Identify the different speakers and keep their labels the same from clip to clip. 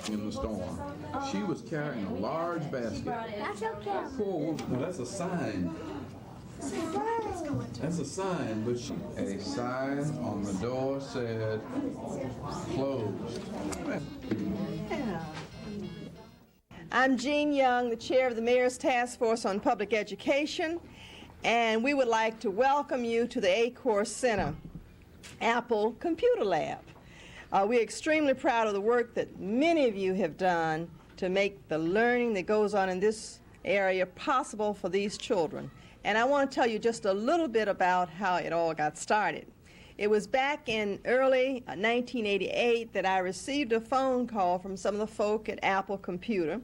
Speaker 1: In the storm. She was carrying a large basket.
Speaker 2: That's okay.
Speaker 1: Poor woman. No, that's a sign. That's a sign, but a sign on the door said closed.
Speaker 3: I'm Jean Young, the chair of the Mayor's Task Force on Public Education, and we would like to welcome you to the AARL Center Apple Computer Lab. We're extremely proud of the work that many of you have done to make the learning that goes on in this area possible for these children. And I want to tell you just a little bit about how it all got started. It was back in early 1988 that I received a phone call from some of the folk at Apple Computer,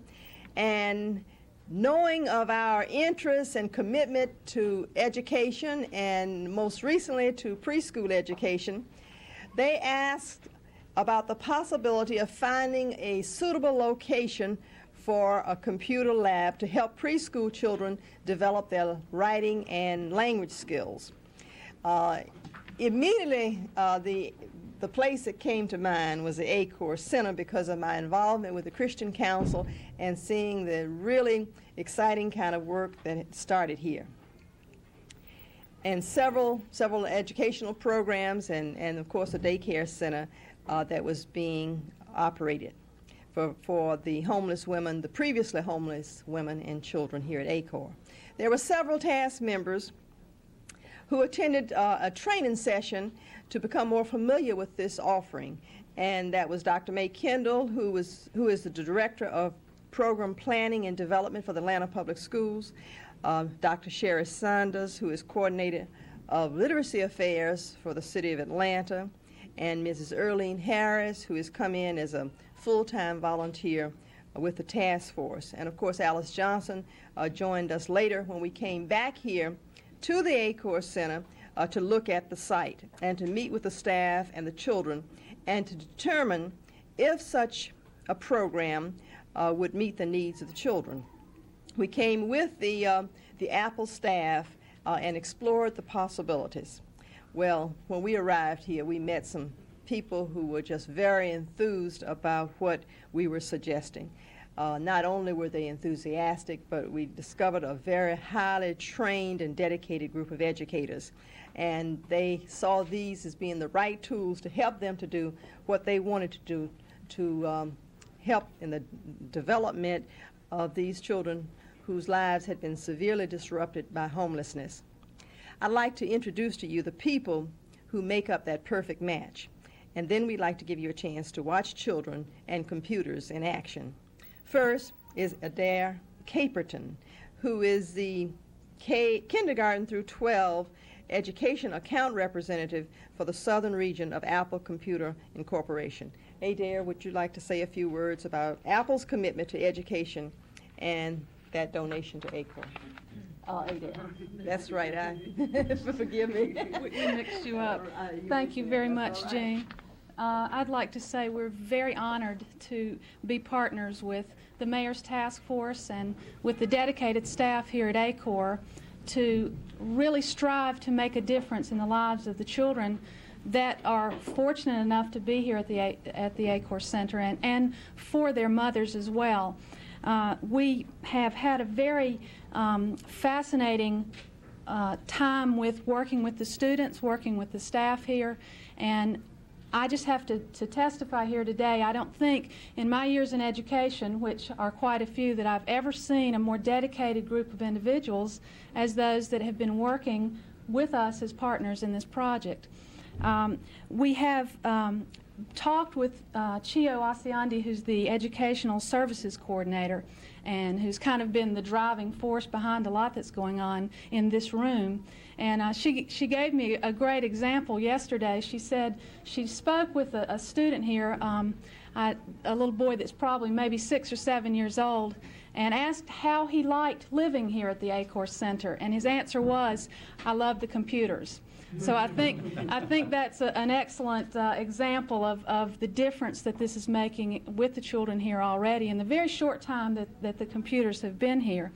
Speaker 3: and knowing of our interest and commitment to education and most recently to preschool education, they asked about the possibility of finding a suitable location for a computer lab to help preschool children develop their writing and language skills. Immediately, the place that came to mind was the AARL Center because of my involvement with the Christian Council and seeing the really exciting kind of work that had started here. And several educational programs and of course a daycare center that was being operated for the homeless women, the previously homeless women and children here at AARL. There were several task members who attended a training session to become more familiar with this offering, and that was Dr. May Kendall, who is the Director of Program Planning and Development for the Atlanta Public Schools, Dr. Sherry Saunders, who is Coordinator of Literacy Affairs for the City of Atlanta, and Mrs. Earlene Harris, who has come in as a full-time volunteer with the task force. And of course, Alice Johnson joined us later when we came back here to the AARL Center to look at the site and to meet with the staff and the children and to determine if such a program would meet the needs of the children. We came with the Apple staff and explored the possibilities. Well, when we arrived here, we met some people who were just very enthused about what we were suggesting. Not only were they enthusiastic, but we discovered a very highly trained and dedicated group of educators. And they saw these as being the right tools to help them to do what they wanted to do to help in the development of these children whose lives had been severely disrupted by homelessness. I'd like to introduce to you the people who make up that perfect match. And then we'd like to give you a chance to watch children and computers in action. First is Adair Caperton, who is the kindergarten through 12 education account representative for the southern region of Apple Computer Incorporation. Adair, would you like to say a few words about Apple's commitment to education and that donation to AARL? Adair. That's right. Forgive me.
Speaker 4: We mixed you up. Thank you very much, Jean. I'd like to say we're very honored to be partners with the Mayor's Task Force and with the dedicated staff here at AARL to really strive to make a difference in the lives of the children that are fortunate enough to be here at the AARL Center and for their mothers as well. We have had a very fascinating time with working with the students, working with the staff here, and I just have to testify here today. I don't think in my years in education, which are quite a few, that I've ever seen a more dedicated group of individuals as those that have been working with us as partners in this project. We have talked with Chio Asiandi, who's the Educational Services Coordinator and who's kind of been the driving force behind a lot that's going on in this room. And she gave me a great example yesterday. She said she spoke with a student here, a little boy that's probably maybe 6 or 7 years old, and asked how he liked living here at the AARL Center. And his answer was, "I love the computers." So I think that's an excellent example of the difference that this is making with the children here already in the very short time that the computers have been here.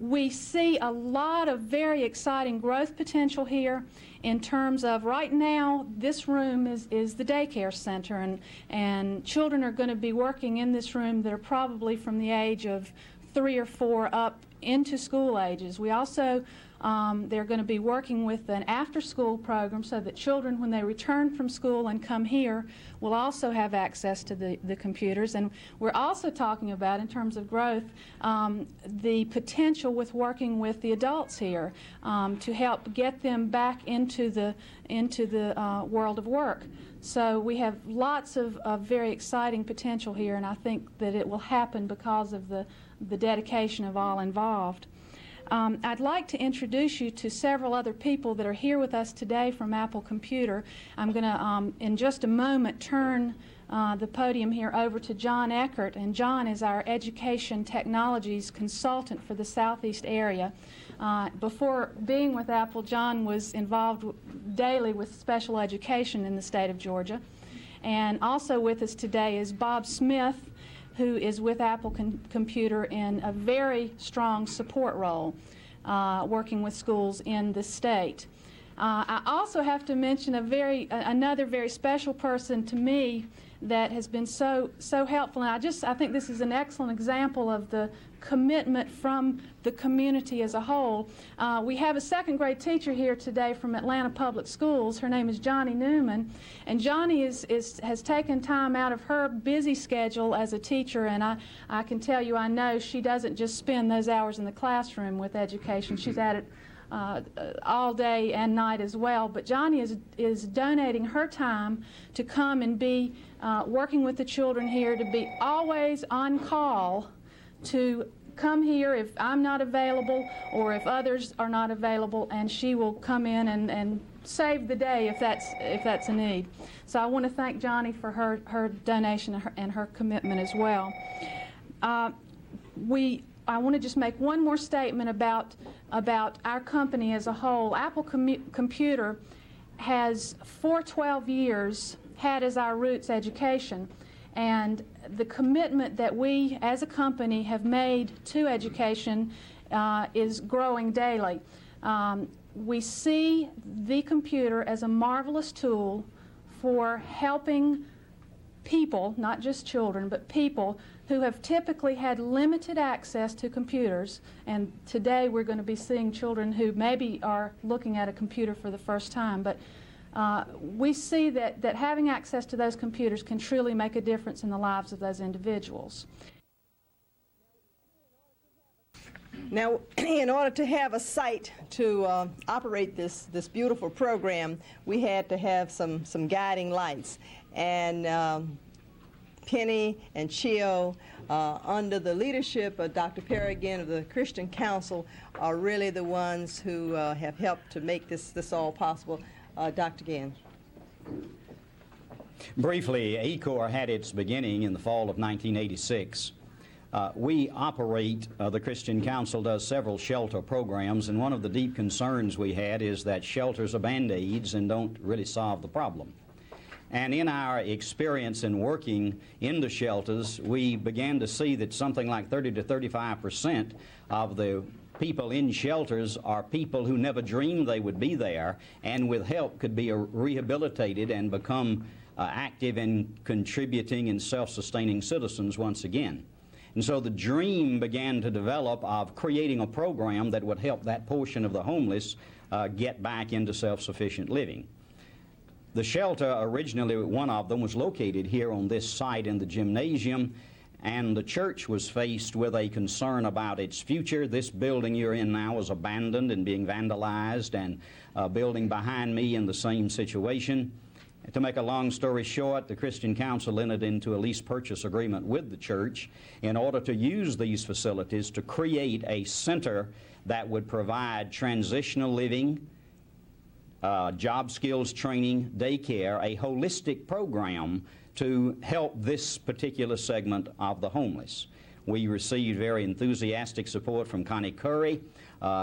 Speaker 4: We see a lot of very exciting growth potential here in terms of right now this room is the daycare center, and children are going to be working in this room that are probably from the age of 3 or 4 up into school ages. We also they're going to be working with an after-school program so that children, when they return from school and come here, will also have access to the computers. And we're also talking about, in terms of growth, the potential with working with the adults here to help get them back into the world of work. So we have lots of very exciting potential here, and I think that it will happen because of the dedication of all involved. I'd like to introduce you to several other people that are here with us today from Apple Computer. I'm going to, in just a moment, turn the podium here over to John Eckert, and John is our Education Technologies Consultant for the Southeast area. Before being with Apple, John was involved daily with special education in the state of Georgia. And also with us today is Bob Smith, who is with Apple Computer in a very strong support role, working with schools in the state. I also have to mention another very special person to me that has been so helpful, and I think this is an excellent example of the commitment from the community as a whole. We have a second-grade teacher here today from Atlanta Public Schools. Her name is Johnny Newman, and Johnny has taken time out of her busy schedule as a teacher, and I can tell you, I know she doesn't just spend those hours in the classroom with education. She's at it all day and night as well. But Johnny is donating her time to come and be working with the children here, to be always on call, to come here if I'm not available or if others are not available, and she will come in and save the day if that's a need. So I want to thank Johnny for her donation and her commitment as well. I want to just make one more statement about our company as a whole. Apple Computer has, for 12 years, had as our roots education. And the commitment that we, as a company, have made to education is growing daily. We see the computer as a marvelous tool for helping people, not just children, but people who have typically had limited access to computers. And today we're going to be seeing children who maybe are looking at a computer for the first time. But we see that having access to those computers can truly make a difference in the lives of those individuals.
Speaker 3: Now, in order to have a site to operate this beautiful program, we had to have some guiding lights. And Penny and Chio, under the leadership of Dr. Perrigan of the Christian Council, are really the ones who have helped to make this all possible. Dr. Gann.
Speaker 2: Briefly, ACOR had its beginning in the fall of 1986. We operate, the Christian Council does several shelter programs, and one of the deep concerns we had is that shelters are Band-Aids and don't really solve the problem. And in our experience in working in the shelters, we began to see that something like 30 to 35% of the people in shelters are people who never dreamed they would be there, and with help could be rehabilitated and become active and contributing and self-sustaining citizens once again. And so the dream began to develop of creating a program that would help that portion of the homeless get back into self-sufficient living. The shelter, originally one of them, was located here on this site in the gymnasium, and the church was faced with a concern about its future. This building you're in now is abandoned and being vandalized, and a building behind me in the same situation. To make a long story short, the Christian Council entered into a lease purchase agreement with the church in order to use these facilities to create a center that would provide transitional living, job skills training, daycare, a holistic program to help this particular segment of the homeless. We received very enthusiastic support from Connie Curry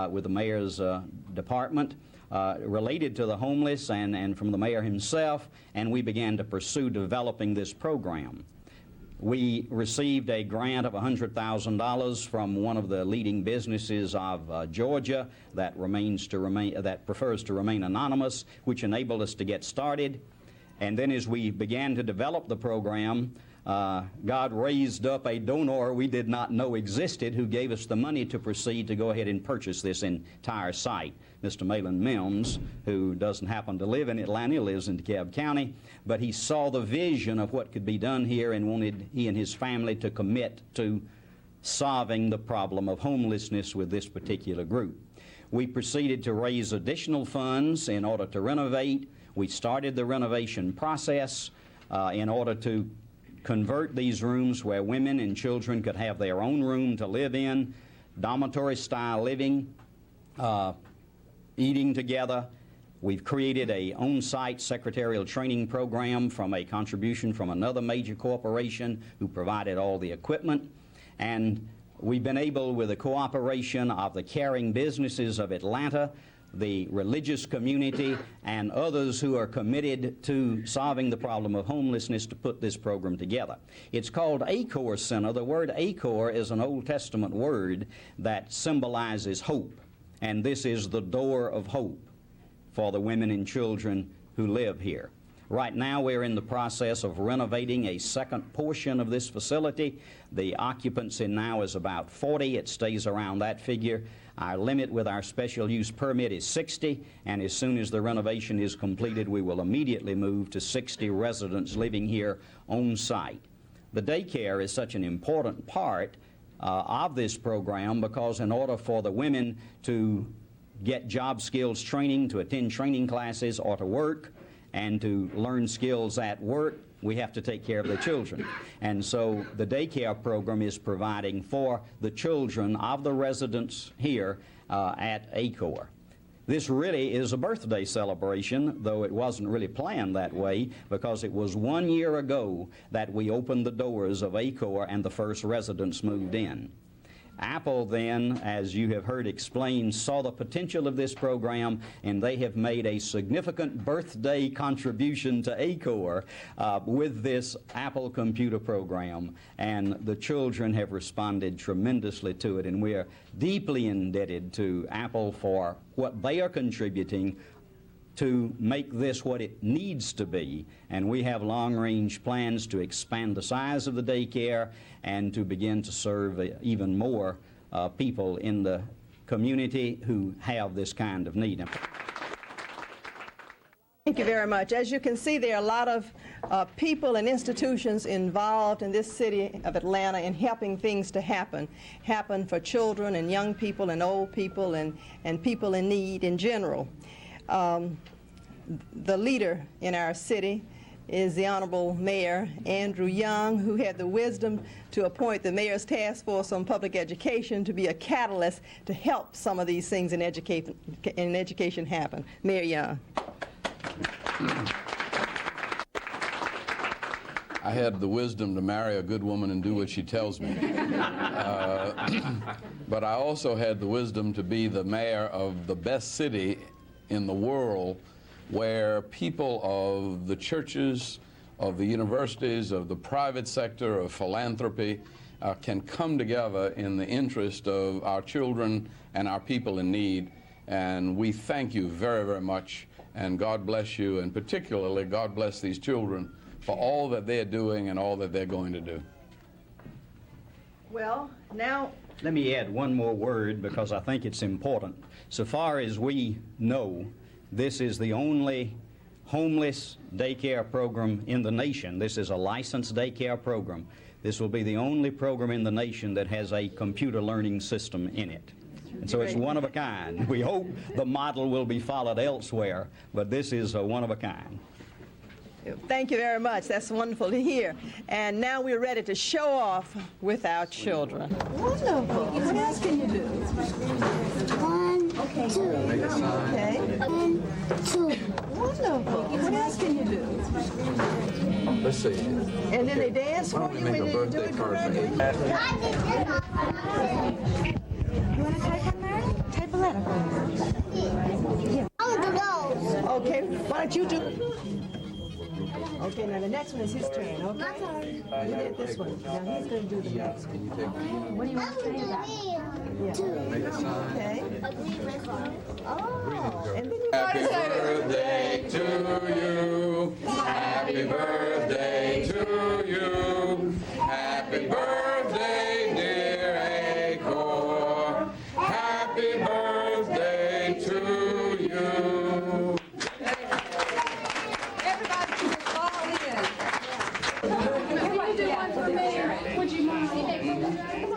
Speaker 2: with the mayor's department related to the homeless and from the mayor himself, and we began to pursue developing this program. We received a grant of $100,000 from one of the leading businesses of Georgia that prefers to remain anonymous, which enabled us to get started. And then as we began to develop the program, God raised up a donor we did not know existed who gave us the money to proceed to go ahead and purchase this entire site. Mr. Malin Mims, who doesn't happen to live in Atlanta, he lives in DeKalb County, but he saw the vision of what could be done here and wanted he and his family to commit to solving the problem of homelessness with this particular group. We proceeded to raise additional funds in order to renovate. We started the renovation process in order to convert these rooms where women and children could have their own room to live in, dormitory-style living, eating together. We've created a on-site secretarial training program from a contribution from another major corporation who provided all the equipment. And we've been able, with the cooperation of the caring businesses of Atlanta, the religious community, and others who are committed to solving the problem of homelessness, to put this program together. It's called Acor Center. The word Acor is an Old Testament word that symbolizes hope, and this is the door of hope for the women and children who live here. Right now we're in the process of renovating a second portion of this facility. The occupancy now is about 40. It stays around that figure. Our limit with our special use permit is 60, and as soon as the renovation is completed, we will immediately move to 60 residents living here on site. The daycare is such an important part of this program because in order for the women to get job skills training, to attend training classes, or to work, and to learn skills at work, we have to take care of the children. And so the daycare program is providing for the children of the residents here at Acor. This really is a birthday celebration, though it wasn't really planned that way, because it was 1 year ago that we opened the doors of Acor and the first residents moved in. Apple then, as you have heard explained, saw the potential of this program, and they have made a significant birthday contribution to Acor with this Apple computer program, and the children have responded tremendously to it, and we are deeply indebted to Apple for what they are contributing to make this what it needs to be. And we have long-range plans to expand the size of the daycare and to begin to serve even more people in the community who have this kind of need.
Speaker 3: Thank you very much. As you can see, there are a lot of people and institutions involved in this city of Atlanta in helping things to happen for children and young people and old people and people in need in general. The leader in our city is the Honorable Mayor Andrew Young, who had the wisdom to appoint the Mayor's Task Force on Public Education to be a catalyst to help some of these things in education happen. Mayor Young.
Speaker 1: I had the wisdom to marry a good woman and do what she tells me. But I also had the wisdom to be the mayor of the best city in the world, where people of the churches, of the universities, of the private sector, of philanthropy can come together in the interest of our children and our people in need. And we thank you very, very much, and God bless you, and particularly God bless these children for all that they're doing and all that they're going to do.
Speaker 3: Well, now
Speaker 2: let me add one more word because I think it's important. So far as we know, this is the only homeless daycare program in the nation. This is a licensed daycare program. This will be the only program in the nation that has a computer learning system in it. And so it's one of a kind. We hope the model will be followed elsewhere, but this is a one of a kind.
Speaker 3: Thank you very much. That's wonderful to hear. And now we're ready to show off with our children. Wonderful. What else can you do?
Speaker 5: 1, 2.
Speaker 3: Okay.
Speaker 5: 1, 2.
Speaker 3: Wonderful. What else can you do?
Speaker 1: Let's see.
Speaker 3: And then they dance for you when you do it correctly?
Speaker 5: You want to type on there? Type a letter. Yeah. I'll do those.
Speaker 3: Okay. Why don't you do?
Speaker 6: Okay, now the next one is his turn, okay? You did this one. Now he's going to do the next one.
Speaker 5: What do you want to say about it?
Speaker 6: Okay. Oh, and then you
Speaker 1: Happy birthday to you. Happy birthday to you. Happy birthday, dear Acor. Happy birthday to you.
Speaker 3: Everybody just all in.
Speaker 4: Can we do one for me? Would you mind?